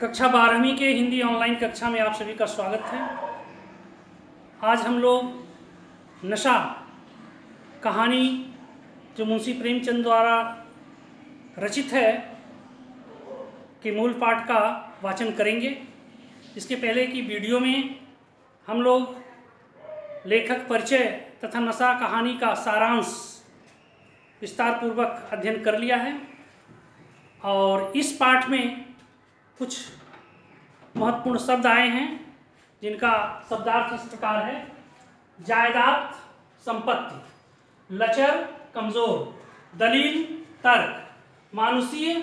कक्षा 12वीं के हिंदी ऑनलाइन कक्षा में आप सभी का स्वागत है। आज हम लोग नशा कहानी जो मुंशी प्रेमचंद द्वारा रचित है के मूल पाठ का वाचन करेंगे। इसके पहले की वीडियो में हम लोग लेखक परिचय तथा नशा कहानी का सारांश विस्तार पूर्वक अध्ययन कर लिया है और इस पाठ में कुछ महत्वपूर्ण शब्द आए हैं जिनका शब्दार्थ इस प्रकार है। जायदाद संपत्ति, लचर कमजोर, दलील तर्क, मानुषीय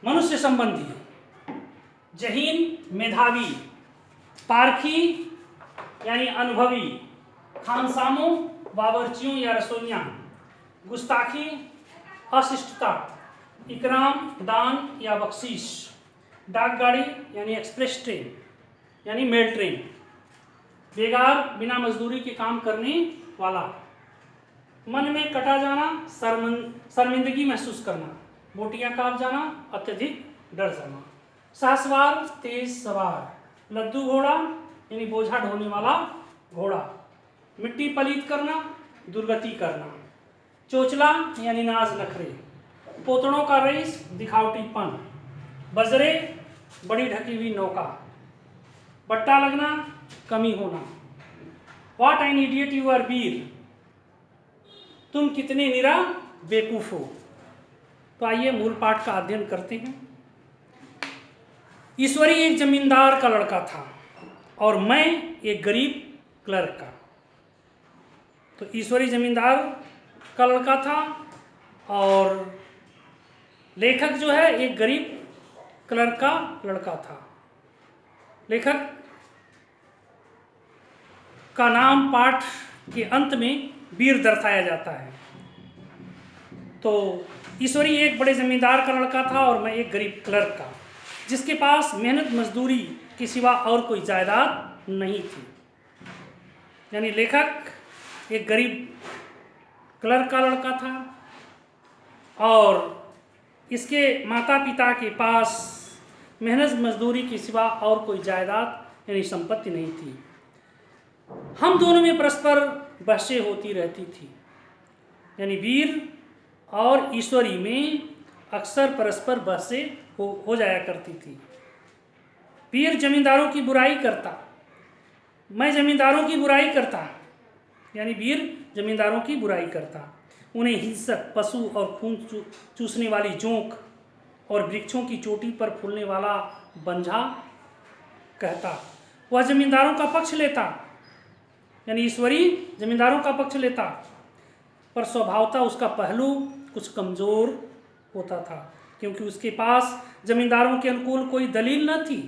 मनुष्य संबंधी, जहीन मेधावी, पारखी यानी अनुभवी, खानसामों बावर्चियों या रसोइयाँ, गुस्ताखी अशिष्टता, इकराम दान या बख्शीश, डाकगाड़ी यानी एक्सप्रेस ट्रेन यानी मेल ट्रेन, बेगार बिना मजदूरी के काम करने वाला, मन में कटा जाना शर्मिंदगी महसूस करना, बोटियां कांप जाना, अत्यधिक डर जाना, साहसवार तेज सवार, लद्दू घोड़ा यानी बोझा ढोने वाला घोड़ा, मिट्टी पलीत करना, दुर्गति करना, चोचला यानी नाज नखरे, पोतड़ों का रईस दिखावटीपन, बजरे बड़ी ढकी हुई नौका, बट्टा लगना कमी होना, what an idiot you are Veer, तुम कितने निरा बेवकूफ हो। तो आइए मूल पाठ का अध्ययन करते हैं। ईश्वरी एक जमींदार का लड़का था और मैं एक गरीब क्लर्क का। तो ईश्वरी जमींदार का लड़का था और लेखक जो है एक गरीब क्लर्क का लड़का था। लेखक का नाम पाठ के अंत में वीर दर्शाया जाता है। तो ईश्वरी एक बड़े जमींदार का लड़का था और मैं एक गरीब क्लर्क का, जिसके पास मेहनत मजदूरी के सिवा और कोई जायदाद नहीं थी। यानी लेखक एक गरीब क्लर्क का लड़का था और इसके माता पिता के पास मेहनत मजदूरी के सिवा और कोई जायदाद यानी संपत्ति नहीं थी। हम दोनों में परस्पर बहसें होती रहती थी। यानी वीर और ईश्वरी में अक्सर परस्पर बहसें हो जाया करती थी। वीर जमींदारों की बुराई करता, मैं जमींदारों की बुराई करता। यानी वीर जमींदारों की बुराई करता, उन्हें हिंसक पशु और खून चूसने वाली जोंक और वृक्षों की चोटी पर फूलने वाला बंझा कहता। वह जमींदारों का पक्ष लेता, यानी ईश्वरी जमींदारों का पक्ष लेता, पर स्वभावतः उसका पहलू कुछ कमज़ोर होता था क्योंकि उसके पास जमींदारों के अनुकूल कोई दलील न थी।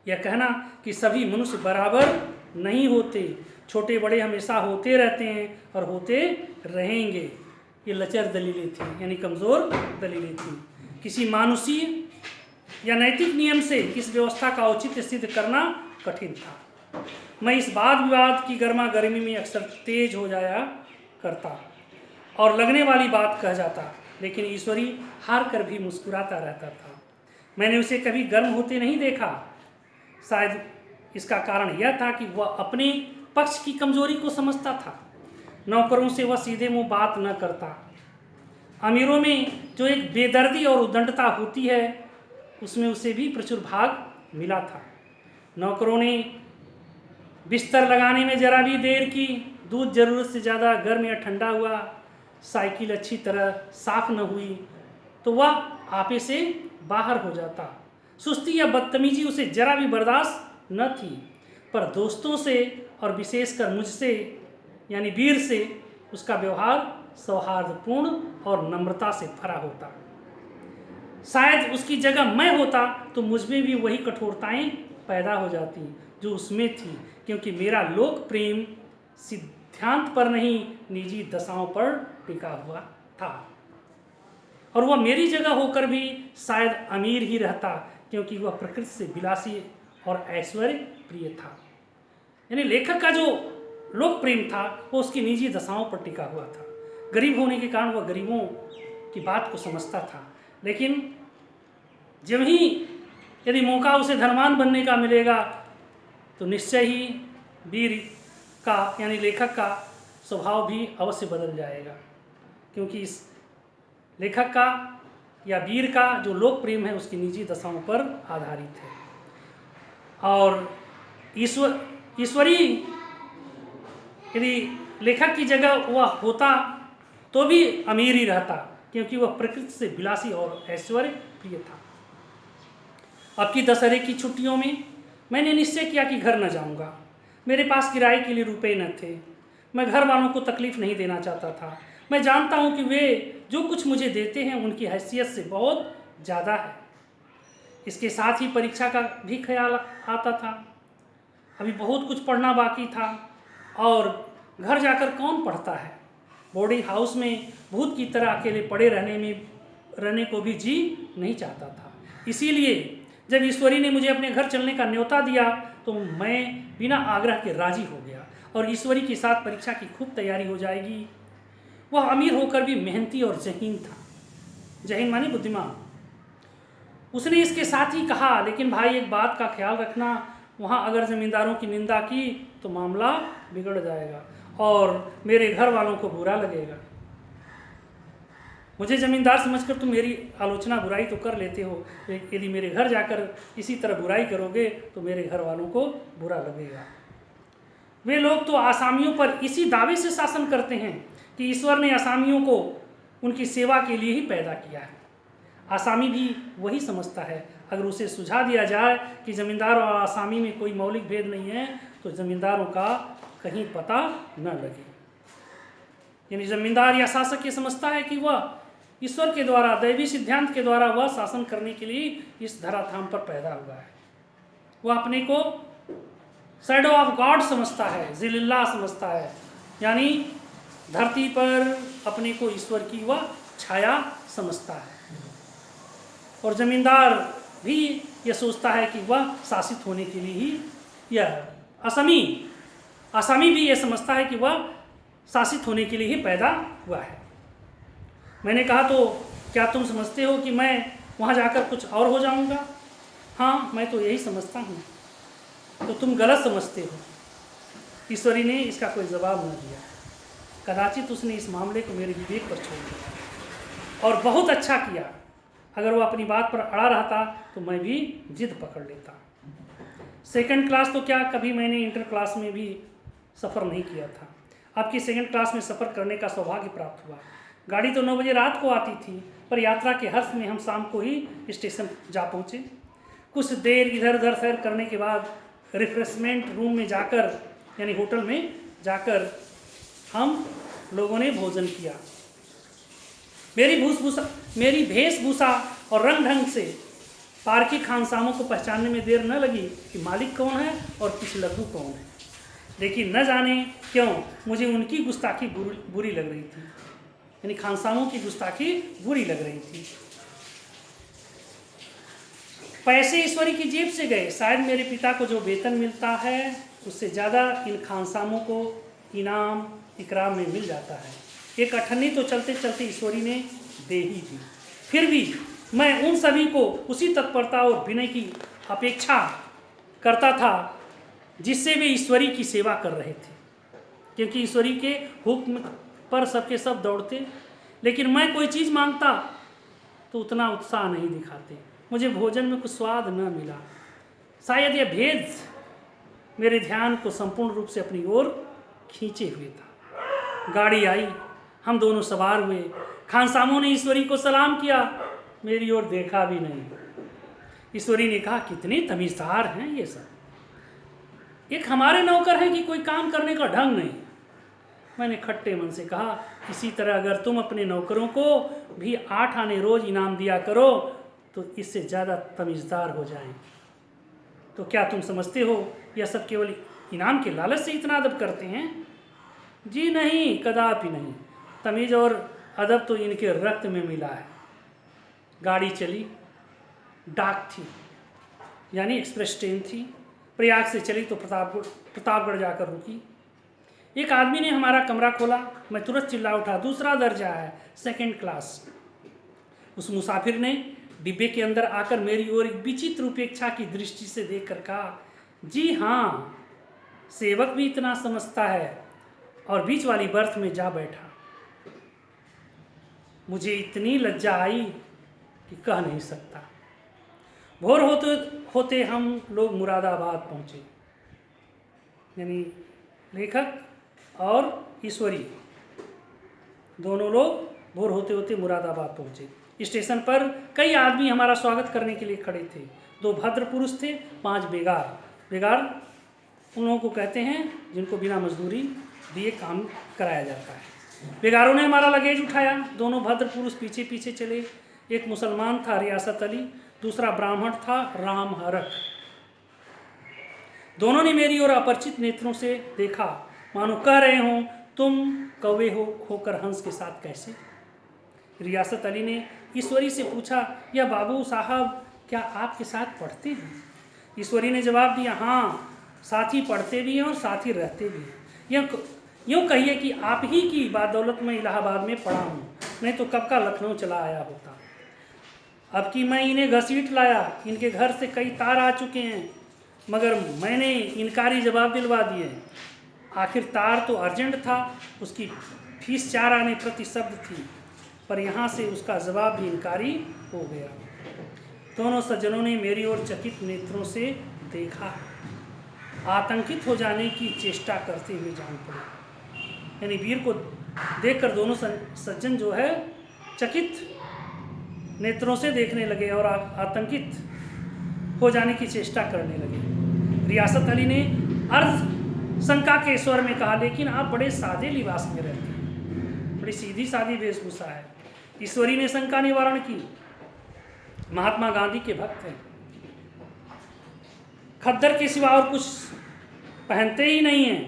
यह कहना कि सभी मनुष्य बराबर नहीं होते, छोटे बड़े हमेशा होते रहते हैं और होते रहेंगे, ये लचर दलीलें थी, यानी कमज़ोर दलीलें थी। किसी मानुषीय या नैतिक नियम से इस व्यवस्था का औचित्य सिद्ध करना कठिन था। मैं इस वाद विवाद की गर्मा गर्मी में अक्सर तेज हो जाया करता और लगने वाली बात कह जाता, लेकिन ईश्वरी हार कर भी मुस्कुराता रहता था। मैंने उसे कभी गर्म होते नहीं देखा। शायद इसका कारण यह था कि वह अपने पक्ष की कमजोरी को समझता था। नौकरों से वह सीधे मुंह बात न करता। अमीरों में जो एक बेदर्दी और उद्दंडता होती है उसमें उसे भी प्रचुर भाग मिला था। नौकरों ने बिस्तर लगाने में जरा भी देर की, दूध ज़रूरत से ज़्यादा गर्म या ठंडा हुआ, साइकिल अच्छी तरह साफ न हुई तो वह आपे से बाहर हो जाता। सुस्ती या बदतमीजी उसे जरा भी बर्दाश्त न थी, पर दोस्तों से और विशेषकर मुझसे यानी वीर से उसका व्यवहार सौहार्दपूर्ण और नम्रता से भरा होता। शायद उसकी जगह मैं होता तो मुझमें भी वही कठोरताएं पैदा हो जाती जो उसमें थी, क्योंकि मेरा लोक प्रेम सिद्धांत पर नहीं निजी दशाओं पर टिका हुआ था और वह मेरी जगह होकर भी शायद अमीर ही रहता, क्योंकि वह प्रकृति से विलासी और ऐश्वर्य प्रिय था। यानी लेखक का जो लोक प्रेम था वो उसकी निजी दशाओं पर टिका हुआ था। गरीब होने के कारण वह गरीबों की बात को समझता था, लेकिन जब ही यदि मौका उसे धनवान बनने का मिलेगा तो निश्चय ही वीर का यानी लेखक का स्वभाव भी अवश्य बदल जाएगा, क्योंकि इस लेखक का या वीर का जो लोक प्रेम है उसकी निजी दशाओं पर आधारित है। और ईश्वरी यदि लेखक की जगह वह होता तो भी अमीर ही रहता, क्योंकि वह प्रकृति से विलासी और ऐश्वर्य प्रिय था। अब की दशहरे की छुट्टियों में मैंने निश्चय किया कि घर न जाऊंगा। मेरे पास किराए के लिए रुपए न थे। मैं घर वालों को तकलीफ नहीं देना चाहता था। मैं जानता हूं कि वे जो कुछ मुझे देते हैं उनकी हैसियत से बहुत ज़्यादा है। इसके साथ ही परीक्षा का भी ख्याल आता था। अभी बहुत कुछ पढ़ना बाकी था और घर जाकर कौन पढ़ता है। बोर्डिंग हाउस में भूत की तरह अकेले पड़े रहने को भी जी नहीं चाहता था। इसीलिए जब ईश्वरी ने मुझे अपने घर चलने का न्योता दिया तो मैं बिना आग्रह के राजी हो गया और ईश्वरी के साथ परीक्षा की खूब तैयारी हो जाएगी। वह अमीर होकर भी मेहनती और ज़हीन था। ज़हीन माने बुद्धिमान। उसने इसके साथ ही कहा, लेकिन भाई एक बात का ख्याल रखना, वहाँ अगर ज़मींदारों की निंदा की तो मामला बिगड़ जाएगा और मेरे घर वालों को बुरा लगेगा। मुझे ज़मींदार समझकर तुम मेरी आलोचना बुराई तो कर लेते हो, यदि मेरे घर जाकर इसी तरह बुराई करोगे तो मेरे घर वालों को बुरा लगेगा। वे लोग तो आसामियों पर इसी दावे से शासन करते हैं कि ईश्वर ने आसामियों को उनकी सेवा के लिए ही पैदा किया है। आसामी भी वही समझता है। अगर उसे सुझा दिया जाए कि ज़मींदार और आसामी में कोई मौलिक भेद नहीं है तो ज़मींदारों का कहीं पता न लगे। यानी ज़मींदार या शासक ये समझता है कि वह ईश्वर के द्वारा, दैवी सिद्धांत के द्वारा वह शासन करने के लिए इस धराधाम पर पैदा हुआ है। वह अपने को शैडो ऑफ गॉड समझता है, जिल्लाह समझता है, यानी धरती पर अपने को ईश्वर की वह छाया समझता है। और ज़मींदार भी यह सोचता है कि वह शासित होने के लिए ही, यह आसामी भी यह समझता है कि वह शासित होने के लिए ही पैदा हुआ है। मैंने कहा, तो क्या तुम समझते हो कि मैं वहाँ जाकर कुछ और हो जाऊँगा? हाँ, मैं तो यही समझता हूँ। तो तुम गलत समझते हो। ईश्वरी ने इसका कोई जवाब न दिया। कदाचित उसने इस मामले को मेरे विवेक पर छोड़ दिया और बहुत अच्छा किया। अगर वो अपनी बात पर अड़ा रहता तो मैं भी जिद पकड़ लेता। सेकंड क्लास तो क्या, कभी मैंने इंटर क्लास में भी सफ़र नहीं किया था। अब की सेकंड क्लास में सफ़र करने का सौभाग्य प्राप्त हुआ। गाड़ी तो 9 बजे रात को आती थी, पर यात्रा के हर्ष में हम शाम को ही स्टेशन जा पहुँचे। कुछ देर इधर उधर सैर करने के बाद रिफ्रेशमेंट रूम में जाकर, यानी होटल में जाकर हम लोगों ने भोजन किया। मेरी वेशभूषा और रंग ढंग से पारकी खानसामों को पहचानने में देर न लगी कि मालिक कौन है और पिछलग्गू कौन है। लेकिन न जाने क्यों मुझे उनकी गुस्ताखी बुरी लग रही थी, यानी खानसामों की गुस्ताखी बुरी लग रही थी। पैसे ईश्वरी की जेब से गए। शायद मेरे पिता को जो वेतन मिलता है उससे ज़्यादा इन खानसामों को इनाम इकराम में मिल जाता है। एक अठन्नी तो चलते चलते ईश्वरी ने दे ही दी। फिर भी मैं उन सभी को उसी तत्परता और विनय की अपेक्षा करता था जिससे वे ईश्वरी की सेवा कर रहे थे, क्योंकि ईश्वरी के हुक्म पर सबके सब दौड़ते। लेकिन मैं कोई चीज़ मांगता तो उतना उत्साह नहीं दिखाते। मुझे भोजन में कुछ स्वाद न मिला। शायद यह भेद मेरे ध्यान को संपूर्ण रूप से अपनी ओर खींचे हुए था। गाड़ी आई, हम दोनों सवार हुए। खानसामों ने ईश्वरी को सलाम किया, मेरी ओर देखा भी नहीं। ईश्वरी ने कहा, कितने तमीज़दार हैं ये सब, एक हमारे नौकर हैं कि कोई काम करने का ढंग नहीं। मैंने खट्टे मन से कहा, इसी तरह अगर तुम अपने नौकरों को भी 8 आने रोज इनाम दिया करो तो इससे ज़्यादा तमीज़दार हो जाएं। तो क्या तुम समझते हो यह सब केवल इनाम के लालच से इतना अदब करते हैं? जी नहीं, कदापि नहीं। तमीज़ और अदब तो इनके रक्त में मिला है। गाड़ी चली। डाक थी, यानी एक्सप्रेस ट्रेन थी। प्रयाग से चली तो प्रतापगढ़ जाकर रुकी। एक आदमी ने हमारा कमरा खोला। मैं तुरंत चिल्ला उठा, दूसरा दर्जा है, सेकंड क्लास। उस मुसाफिर ने डिब्बे के अंदर आकर मेरी ओर एक विचित्र उपेक्षा की दृष्टि से देखकर कहा, जी हाँ, सेवक भी इतना समझता है, और बीच वाली बर्थ में जा बैठा। मुझे इतनी लज्जा आई कि कह नहीं सकता। भोर होते होते हम लोग मुरादाबाद पहुँचे। यानी लेखक और ईश्वरी दोनों लोग भोर होते होते मुरादाबाद पहुँचे। स्टेशन पर कई आदमी हमारा स्वागत करने के लिए खड़े थे। 2 भद्र पुरुष थे, 5 बेगार। बेगार उन लोगों को कहते हैं जिनको बिना मजदूरी दिए काम कराया जाता है। बेगारों ने हमारा लगेज उठाया। दोनों भद्र पुरुष पीछे पीछे चले। एक मुसलमान था, रियासत अली, दूसरा ब्राह्मण था, राम हरक। दोनों ने मेरी ओर अपरिचित नेत्रों से देखा, मानो कह रहे हों, तुम कौवे होकर हंस के साथ कैसे? रियासत अली ने ईश्वरी से पूछा, यह बाबू साहब क्या आपके साथ पढ़ते हैं? ईश्वरी ने जवाब दिया, हाँ, साथ ही पढ़ते भी हैं और साथ ही रहते भी हैं। यूँ कहिए कि आप ही की बादौलत में इलाहाबाद में पढ़ा हूँ, नहीं तो कब का लखनऊ चला आया होता। अब कि मैं इन्हें घसीट लाया, इनके घर से कई तार आ चुके हैं, मगर मैंने इनकारी जवाब दिलवा दिए। आखिर तार तो अर्जेंट था, उसकी फीस 4 आने प्रति शब्द थी, पर यहाँ से उसका जवाब भी इनकारी हो गया। दोनों सज्जनों ने मेरी ओर चकित नेत्रों से देखा, आतंकित हो जाने की चेष्टा करते हुए जान पड़े। यानी वीर को देखकर दोनों सज्जन जो है चकित नेत्रों से देखने लगे और आतंकित हो जाने की चेष्टा करने लगे। रियासत अली ने अर्ध शंका के स्वर में कहा, लेकिन आप बड़े सादे लिबास में रहते हैं, बड़ी सीधी सादी वेशभूषा है। ईश्वरी ने शंका निवारण की, महात्मा गांधी के भक्त हैं, खद्दर के सिवा और कुछ पहनते ही नहीं हैं,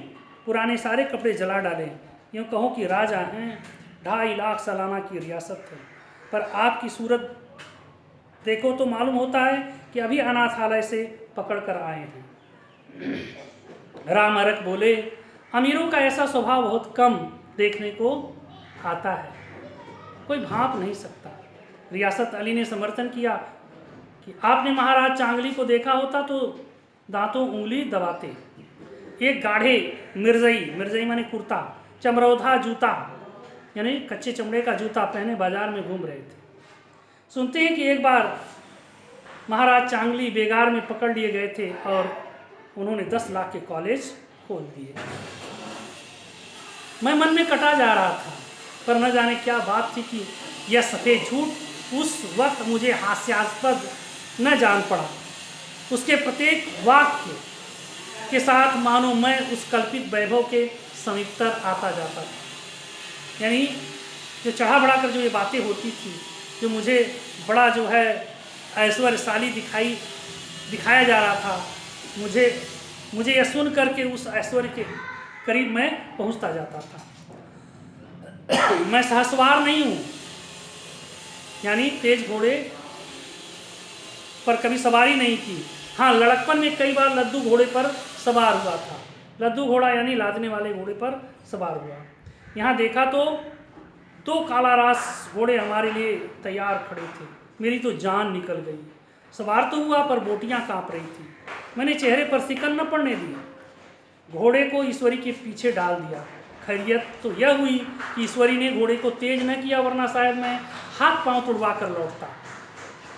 पुराने सारे कपड़े जला डाले। यूँ कहो कि राजा हैं, 2.5 लाख सालाना की रियासत है, पर आपकी सूरत देखो तो मालूम होता है कि अभी अनाथालय से पकड़ कर आए हैं। राम हरक बोले, अमीरों का ऐसा स्वभाव बहुत कम देखने को आता है, कोई भांप नहीं सकता। रियासत अली ने समर्थन किया कि आपने महाराज चांगली को देखा होता तो दांतों उंगली दबाते। एक गाढ़े मिर्जई माने कुर्ता, चमरौधा जूता यानी कच्चे चमड़े का जूता पहने बाजार में घूम रहे थे। सुनते हैं कि एक बार महाराज चांगली बेगार में पकड़ लिए गए थे और उन्होंने 10 लाख के कॉलेज खोल दिए। मैं मन में कटा जा रहा था, पर न जाने क्या बात थी कि यह सफ़ेद झूठ उस वक्त मुझे हास्यास्पद न जान पड़ा। उसके प्रत्येक वाक्य के साथ मानो मैं उस कल्पित वैभव के समीपतर आता जाता था। यानी जो चढ़ा बढ़ा कर जो ये बातें होती थी, जो मुझे बड़ा जो है ऐश्वर्यशाली दिखाया जा रहा था, मुझे यह सुन करके उस ऐश्वर्य के करीब मैं पहुंचता जाता था। मैं सहसवार नहीं हूँ, यानी तेज घोड़े पर कभी सवारी नहीं की। हाँ, लड़कपन में कई बार लद्दू घोड़े पर सवार हुआ था। लद्दू घोड़ा यानी लादने वाले घोड़े पर सवार हुआ। यहाँ देखा तो 2 काला रास घोड़े हमारे लिए तैयार खड़े थे। मेरी तो जान निकल गई। सवार तो हुआ पर बोटियाँ काँप रही थी। मैंने चेहरे पर सिकन न पड़ने दी, घोड़े को ईश्वरी के पीछे डाल दिया। खैरियत तो यह हुई कि ईश्वरी ने घोड़े को तेज न किया, वरना शायद मैं हाथ पांव तुड़वा कर लौटता।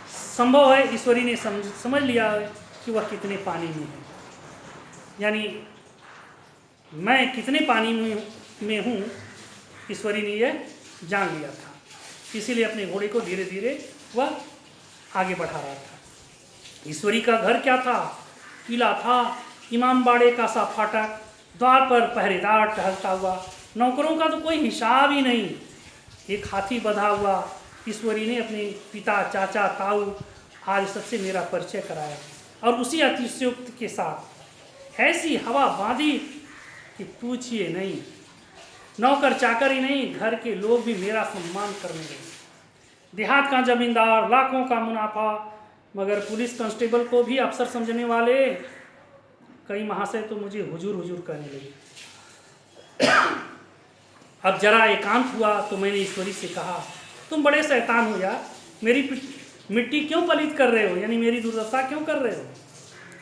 संभव है ईश्वरी ने समझ लिया कि वह कितने पानी में है, यानी मैं कितने पानी में हूँ ईश्वरी ने यह जान लिया था। इसीलिए अपने घोड़े को धीरे धीरे वह आगे बढ़ा रहा था। ईश्वरी का घर क्या था? किला था, इमामबाड़े का सा फाटक, द्वार पर पहरेदार टहलता हुआ, नौकरों का तो कोई हिसाब ही नहीं। एक हाथी बंधा हुआ। ईश्वरी ने अपने पिता, चाचा, ताऊ आज सबसे मेरा परिचय कराया, और उसी अतिशयोक्ति के साथ ऐसी हवा बांधी कि पूछिए नहीं। नौकर चाकर ही नहीं, घर के लोग भी मेरा सम्मान करने लगे। देहात का जमींदार, लाखों का मुनाफा, मगर पुलिस कांस्टेबल को भी अफसर समझने वाले कई महाशय तो मुझे हुजूर हुजूर कहने लगे। अब जरा एकांत हुआ तो मैंने ईश्वरी से कहा, तुम बड़े शैतान हो यार, मिट्टी क्यों पलित कर रहे हो, यानी मेरी दुर्दशा क्यों कर रहे हो।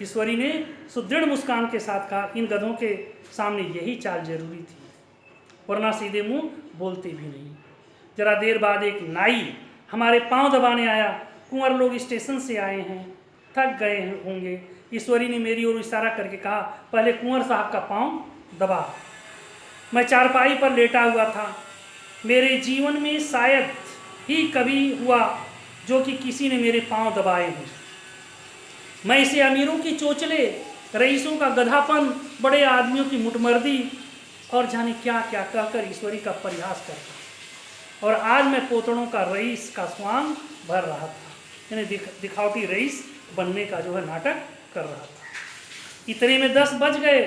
ईश्वरी ने सुदृढ़ मुस्कान के साथ कहा, इन गधों के सामने यही चाल जरूरी थी, वरना सीधे मुंह बोलते भी नहीं। जरा देर बाद एक नाई हमारे पांव दबाने आया। कुंवर लोग स्टेशन से आए हैं, थक गए होंगे। ईश्वरी ने मेरी ओर इशारा करके कहा, पहले कुंवर साहब का पांव दबा। मैं चारपाई पर लेटा हुआ था। मेरे जीवन में शायद ही कभी हुआ जो कि किसी ने मेरे पांव दबाए हों। मैं इसे अमीरों की चोचले, रईसों का गधापन, बड़े आदमियों की मुटमर्दी और जाने क्या क्या कहकर ईश्वरी का परिहास करता। और आज मैं पोतड़ों का रईस का स्वांग भर रहा था, यानी दिखावटी रईस बनने का जो है नाटक कर रहा था। इतने में 10 बज गए।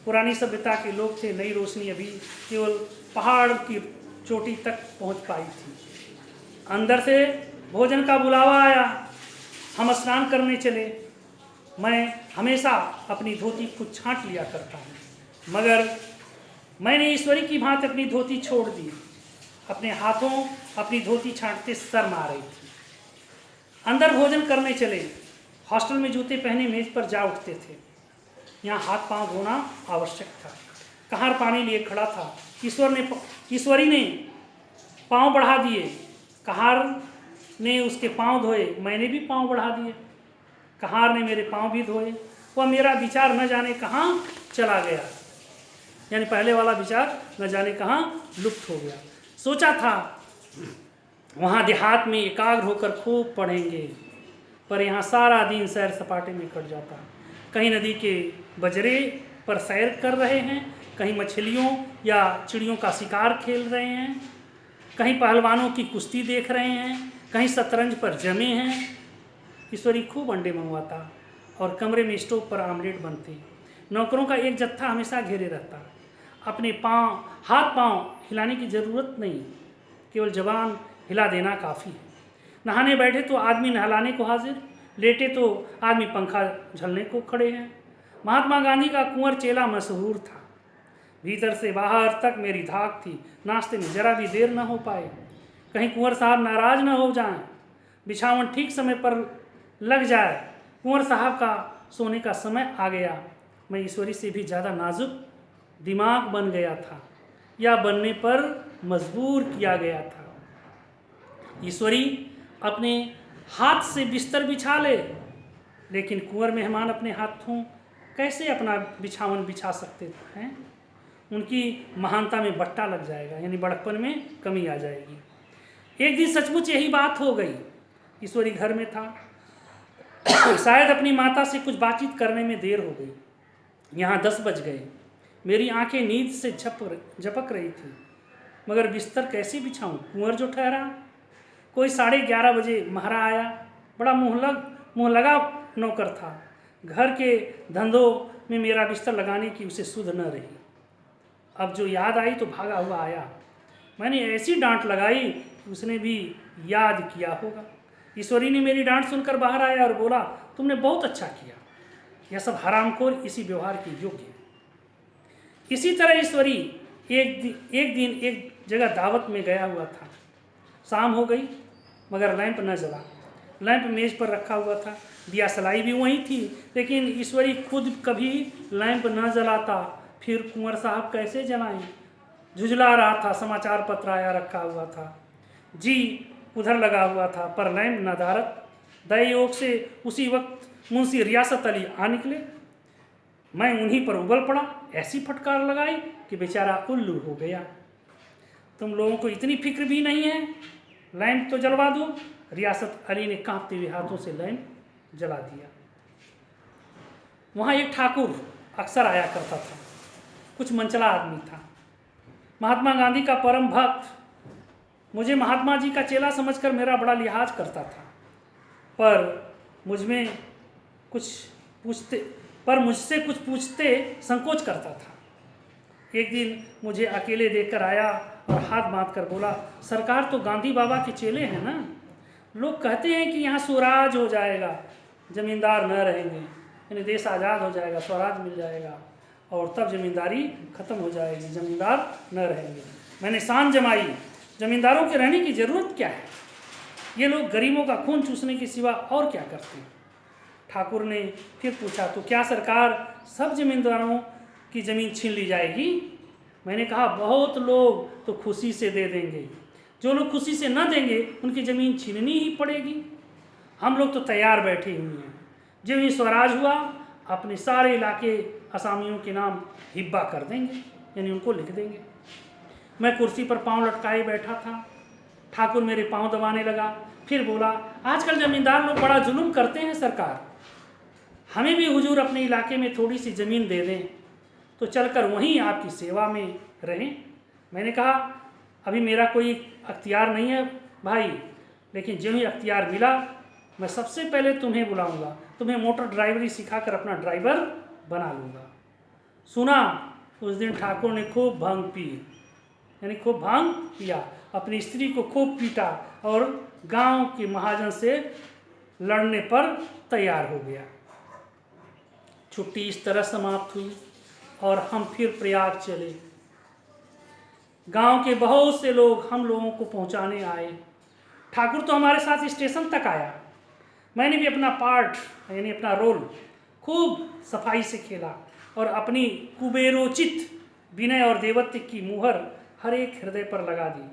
पुरानी सभ्यता के लोग थे, नई रोशनी अभी केवल पहाड़ की चोटी तक पहुंच पाई थी। अंदर से भोजन का बुलावा आया। हम स्नान करने चले। मैं हमेशा अपनी धोती खुद छांट लिया करता हूँ, मगर मैंने ईश्वरी की भांति अपनी धोती छोड़ दी। अपने हाथों अपनी धोती छांटते शर्म आ रही थी। अंदर भोजन करने चले। हॉस्टल में जूते पहने मेज पर जा उठते थे। यहाँ हाथ पांव धोना आवश्यक था। कहार पानी लिए खड़ा था। ईश्वरी ने पांव बढ़ा दिए। कहार ने उसके पांव धोए, मैंने भी पांव बढ़ा दिए। कहार ने मेरे पांव भी धोए। वह मेरा विचार न जाने कहाँ चला गया, यानी पहले वाला विचार न जाने कहाँ लुप्त हो गया। सोचा था वहाँ देहात में एकाग्र होकर खूब पढ़ेंगे, पर यहाँ सारा दिन सैर सपाटे में कट जाता। कहीं नदी के बजरे पर सैर कर रहे हैं, कहीं मछलियों या चिड़ियों का शिकार खेल रहे हैं, कहीं पहलवानों की कुश्ती देख रहे हैं, कहीं शतरंज पर जमे हैं। ईश्वरी खूब अंडे मंगवाता और कमरे में स्टोव पर आमलेट बनते। नौकरों का एक जत्था हमेशा घेरे रहता। अपने हाथ पांव हिलाने की ज़रूरत नहीं, केवल जबान हिला देना काफ़ी है। नहाने बैठे तो आदमी नहलाने को हाजिर, लेटे तो आदमी पंखा झलने को खड़े हैं। महात्मा गांधी का कुंवर चेला मशहूर था। भीतर से बाहर तक मेरी धाक थी, नाश्ते में जरा भी देर न हो पाए, कहीं कुंवर साहब नाराज न हो जाएं, बिछावन ठीक समय पर लग जाए। कुंवर साहब का सोने का समय आ गया। मैं ईश्वरी से भी ज़्यादा नाजुक दिमाग बन गया था, या बनने पर मजबूर किया गया था। ईश्वरी अपने हाथ से बिस्तर बिछा ले, लेकिन कुंवर मेहमान अपने हाथों कैसे अपना बिछावन बिछा सकते हैं। उनकी महानता में बट्टा लग जाएगा, यानी बड़प्पन में कमी आ जाएगी। एक दिन सचमुच यही बात हो गई। ईश्वरी घर में था। शायद अपनी माता से कुछ बातचीत करने में देर हो गई। यहाँ 10 बज गए। मेरी आंखें नींद से झपक रही थी, मगर बिस्तर कैसे बिछाऊं। कुंवर जो ठहरा। कोई 11:30 बजे महरा आया। बड़ा मुँह लगा नौकर था। घर के धंधों में मेरा बिस्तर लगाने की उसे सुध न रही। अब जो याद आई तो भागा हुआ आया। मैंने ऐसी डांट लगाई कि उसने भी याद किया होगा। ईश्वरी ने मेरी डांट सुनकर बाहर आया और बोला, तुमने बहुत अच्छा किया। यह सब हरामखोर इसी व्यवहार के योग्य है। इसी तरह ईश्वरी एक दिन एक जगह दावत में गया हुआ था। शाम हो गई, मगर लैंप न जला। लैंप मेज पर रखा हुआ था, दिया सलाई भी वहीं थी, लेकिन ईश्वरी खुद कभी लैंप न जलाता। फिर कुंवर साहब कैसे जलाएं। झुझला रहा था। समाचार पत्र आया रखा हुआ था, जी उधर लगा हुआ था, पर लैंप नदारत। दयोग से उसी वक्त मुंशी रियासत अली आ निकले। मैं उन्हीं पर उबल पड़ा। ऐसी फटकार लगाई कि बेचारा उल्लू हो गया। तुम लोगों को इतनी फिक्र भी नहीं है, लैंप तो जलवा दो। रियासत अली ने कांपते हुए हाथों से लैंप जला दिया। वहाँ एक ठाकुर अक्सर आया करता था, कुछ मंचला आदमी था, महात्मा गांधी का परम भक्त। मुझे महात्मा जी का चेला समझकर मेरा बड़ा लिहाज करता था, पर मुझसे कुछ पूछते संकोच करता था। एक दिन मुझे अकेले देखकर आया और हाथ बांध कर बोला, सरकार तो गांधी बाबा के चेले हैं ना। लोग कहते हैं कि यहाँ स्वराज हो जाएगा, जमींदार न रहेंगे, यानी देश आज़ाद हो जाएगा, स्वराज मिल जाएगा और तब जमींदारी खत्म हो जाएगी, जमींदार न रहेंगे। मैंने शान जमाई, जमींदारों के रहने की ज़रूरत क्या है। ये लोग गरीबों का खून चूसने के सिवा और क्या करते हैं। ठाकुर ने फिर पूछा, तो क्या सरकार सब जमींदारों की ज़मीन छीन ली जाएगी? मैंने कहा, बहुत लोग तो खुशी से दे देंगे, जो लोग खुशी से न देंगे उनकी ज़मीन छीननी ही पड़ेगी। हम लोग तो तैयार बैठे हुए हैं, जब ही स्वराज हुआ अपने सारे इलाके असामियों के नाम हिब्बा कर देंगे, यानी उनको लिख देंगे। मैं कुर्सी पर पाँव लटकाए बैठा था। ठाकुर मेरे पाँव दबाने लगा, फिर बोला, आजकल जमींदार लोग बड़ा जुल्म करते हैं सरकार, हमें भी हुजूर अपने इलाके में थोड़ी सी ज़मीन दे दें तो चलकर वहीं आपकी सेवा में रहें। मैंने कहा, अभी मेरा कोई अख्तियार नहीं है भाई, लेकिन जो ही अख्तियार मिला मैं सबसे पहले तुम्हें बुलाऊंगा, तुम्हें मोटर ड्राइवरी सिखाकर अपना ड्राइवर बना लूँगा। सुना, उस दिन ठाकुर ने खूब भांग पी, यानी खूब भांग पिया, अपनी स्त्री को खूब पीटा और गांव के महाजन से लड़ने पर तैयार हो गया। छुट्टी इस तरह समाप्त हुई और हम फिर प्रयाग चले। गांव के बहुत से लोग हम लोगों को पहुंचाने आए। ठाकुर तो हमारे साथ स्टेशन तक आया। मैंने भी अपना पार्ट यानी अपना रोल खूब सफाई से खेला और अपनी कुबेरोचित विनय और देवत्व की मुहर हर एक हृदय पर लगा दी।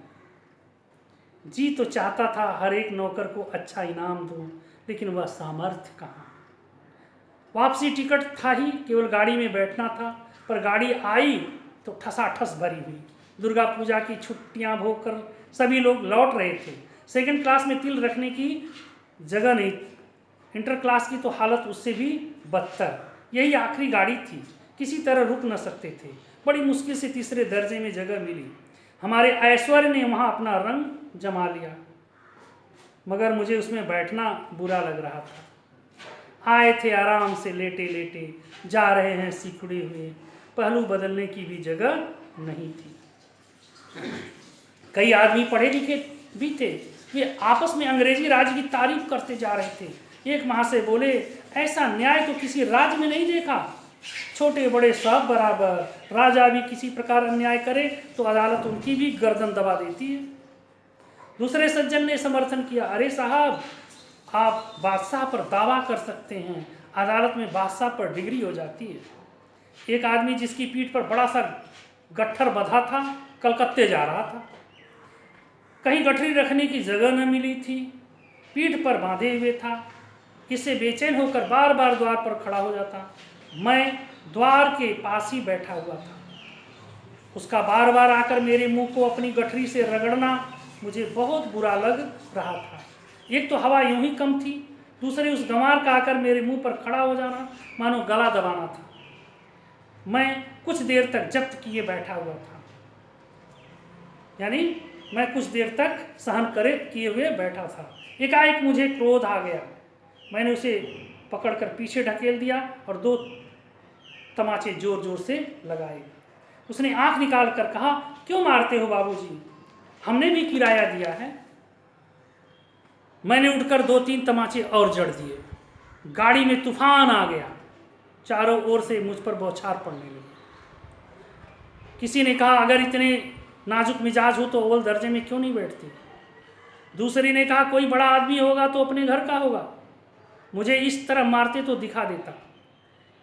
जी तो चाहता था हर एक नौकर को अच्छा इनाम दूं, लेकिन वह सामर्थ्य कहाँ। वापसी टिकट था ही, केवल गाड़ी में बैठना था, पर गाड़ी आई तो ठसाठस भरी हुई। दुर्गा पूजा की छुट्टियां भोग कर सभी लोग लौट रहे थे। सेकंड क्लास में तिल रखने की जगह नहीं, इंटर क्लास की तो हालत उससे भी बदतर। यही आखिरी गाड़ी थी, किसी तरह रुक न सकते थे। बड़ी मुश्किल से तीसरे दर्जे में जगह मिली। हमारे ऐश्वर्य ने वहाँ अपना रंग जमा लिया, मगर मुझे उसमें बैठना बुरा लग रहा था। आए थे आराम से लेटे लेटे, जा रहे हैं सिकुड़े हुए, पहलू बदलने की भी जगह नहीं थी। कई आदमी पढ़े लिखे भी थे, वे आपस में अंग्रेजी राज की तारीफ करते जा रहे थे। एक महाशय बोले, ऐसा न्याय तो किसी राज्य में नहीं देखा, छोटे बड़े सब बराबर, राजा भी किसी प्रकार अन्याय करे तो अदालत उनकी भी गर्दन दबा देती है। दूसरे सज्जन ने समर्थन किया, अरे साहब, आप बादशाह पर दावा कर सकते हैं, अदालत में बादशाह पर डिग्री हो जाती है। एक आदमी जिसकी पीठ पर बड़ा सा गट्ठर बंधा था, कलकत्ते जा रहा था। कहीं गठरी रखने की जगह न मिली थी, पीठ पर बांधे हुए था। इससे बेचैन होकर बार बार द्वार पर खड़ा हो जाता। मैं द्वार के पास ही बैठा हुआ था। उसका बार बार आकर मेरे मुंह को अपनी गठरी से रगड़ना मुझे बहुत बुरा लग रहा था। एक तो हवा यूं ही कम थी, दूसरे उस गंवार का आकर मेरे मुंह पर खड़ा हो जाना मानो गला दबाना था। मैं कुछ देर तक जब्त किए बैठा हुआ था, यानी मैं कुछ देर तक सहन करे किए हुए बैठा था। एकाएक मुझे क्रोध आ गया। मैंने उसे पकड़कर पीछे ढकेल दिया और 2 तमाचे जोर जोर से लगाए। उसने आंख निकाल कर कहा, क्यों मारते हो बाबूजी, हमने भी किराया दिया है। मैंने उठकर 2-3 तमाचे और जड़ दिए। गाड़ी में तूफान आ गया, चारों ओर से मुझ पर बौछार पड़ने लगी। किसी ने कहा, अगर इतने नाजुक मिजाज हो तो अव्वल दर्जे में क्यों नहीं बैठती। दूसरी ने कहा, कोई बड़ा आदमी होगा तो अपने घर का होगा, मुझे इस तरह मारते तो दिखा देता।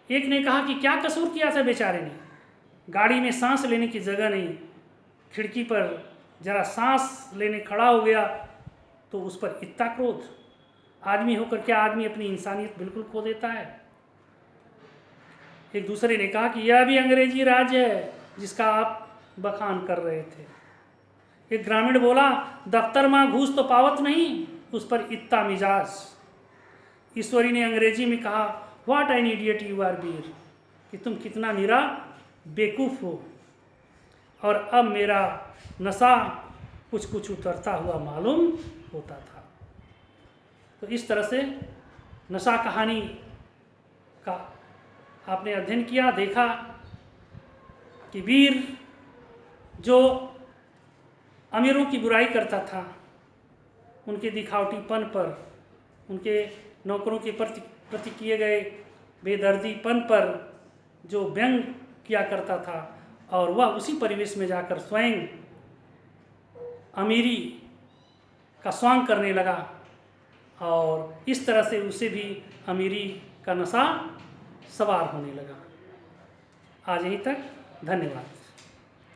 एक ने कहा कि क्या कसूर किया था बेचारे ने, गाड़ी में सांस लेने की जगह नहीं, खिड़की पर जरा सांस लेने खड़ा हो गया तो उस पर इतना क्रोध। आदमी होकर क्या आदमी अपनी इंसानियत बिल्कुल खो देता है। एक दूसरे ने कहा कि यह भी अंग्रेजी राज है जिसका आप बखान कर रहे थे। एक ग्रामीण बोला, दफ्तर में घूस तो पावत नहीं, उस पर इतना मिजाज। ईश्वरी ने अंग्रेजी में कहा, what an idiot you are Veer, कि तुम कितना निरा बेवकूफ़ हो। और अब मेरा नशा कुछ कुछ उतरता हुआ मालूम होता था। तो इस तरह से नशा कहानी का आपने अध्ययन किया, देखा कि वीर जो अमीरों की बुराई करता था, उनके दिखावटीपन पर, उनके नौकरों के प्रति किए गए बेदर्दीपन पर जो व्यंग किया करता था, और वह उसी परिवेश में जाकर स्वयं अमीरी का स्वांग करने लगा और इस तरह से उसे भी अमीरी का नशा सवार होने लगा। आज यहीं तक, धन्यवाद।